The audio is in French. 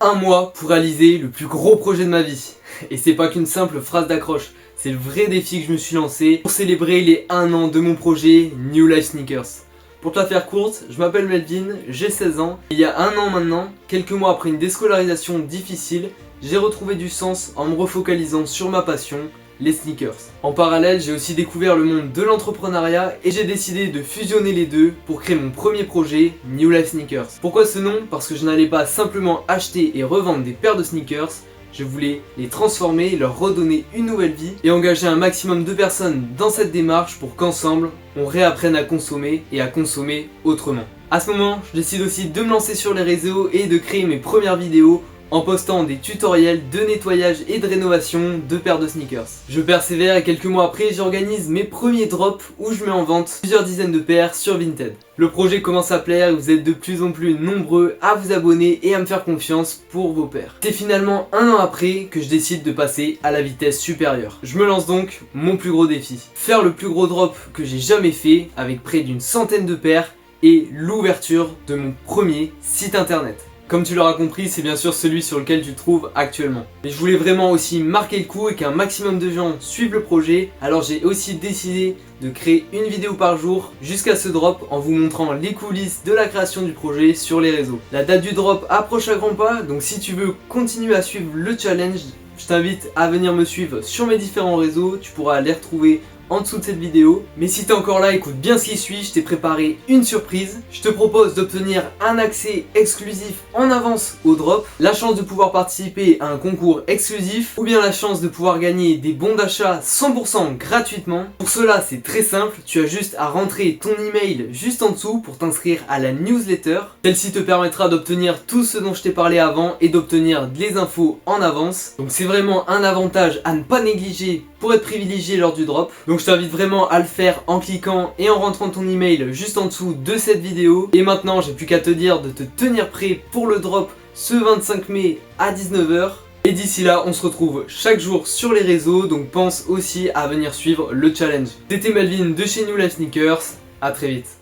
un mois pour réaliser le plus gros projet de ma vie. Et c'est pas qu'une simple phrase d'accroche, c'est le vrai défi que je me suis lancé pour célébrer les 1 an de mon projet New Life Sneakers. Pour te la faire courte, je m'appelle Melvin, j'ai 16 ans. Il y a 1 an maintenant, quelques mois après une déscolarisation difficile, j'ai retrouvé du sens en me refocalisant sur ma passion, les sneakers. En parallèle, j'ai aussi découvert le monde de l'entrepreneuriat et j'ai décidé de fusionner les deux pour créer mon premier projet, New Life Sneakers. Pourquoi ce nom? Parce que je n'allais pas simplement acheter et revendre des paires de sneakers, je voulais les transformer, leur redonner une nouvelle vie et engager un maximum de personnes dans cette démarche pour qu'ensemble, on réapprenne à consommer et à consommer autrement. À ce moment, je décide aussi de me lancer sur les réseaux et de créer mes premières vidéos en postant des tutoriels de nettoyage et de rénovation de paires de sneakers. Je persévère et quelques mois après, j'organise mes premiers drops où je mets en vente plusieurs dizaines de paires sur Vinted. Le projet commence à plaire et vous êtes de plus en plus nombreux à vous abonner et à me faire confiance pour vos paires. C'est finalement 1 an après que je décide de passer à la vitesse supérieure. Je me lance donc mon plus gros défi. Faire le plus gros drop que j'ai jamais fait avec près d'une centaine de paires et l'ouverture de mon premier site internet. Comme tu l'auras compris, c'est bien sûr celui sur lequel tu te trouves actuellement. Mais je voulais vraiment aussi marquer le coup et qu'un maximum de gens suivent le projet, alors j'ai aussi décidé de créer une vidéo par jour jusqu'à ce drop en vous montrant les coulisses de la création du projet sur les réseaux. La date du drop approche à grands pas, donc si tu veux continuer à suivre le challenge, je t'invite à venir me suivre sur mes différents réseaux, tu pourras les retrouver en dessous de cette vidéo. Mais si t'es encore là, écoute bien ce qui suit, je t'ai préparé une surprise. Je te propose d'obtenir un accès exclusif en avance au drop, la chance de pouvoir participer à un concours exclusif, ou bien la chance de pouvoir gagner des bons d'achat 100% gratuitement. Pour cela, c'est très simple, tu as juste à rentrer ton email juste en dessous pour t'inscrire à la newsletter. Celle-ci te permettra d'obtenir tout ce dont je t'ai parlé avant et d'obtenir des infos en avance. Donc c'est vraiment un avantage à ne pas négliger pour être privilégié lors du drop. Donc je t'invite vraiment à le faire en cliquant et en rentrant ton email juste en dessous de cette vidéo. Et maintenant, j'ai plus qu'à te dire de te tenir prêt pour le drop ce 25 mai à 19 h. Et d'ici là, on se retrouve chaque jour sur les réseaux, donc pense aussi à venir suivre le challenge. C'était Melvin de chez New Life Sneakers, à très vite.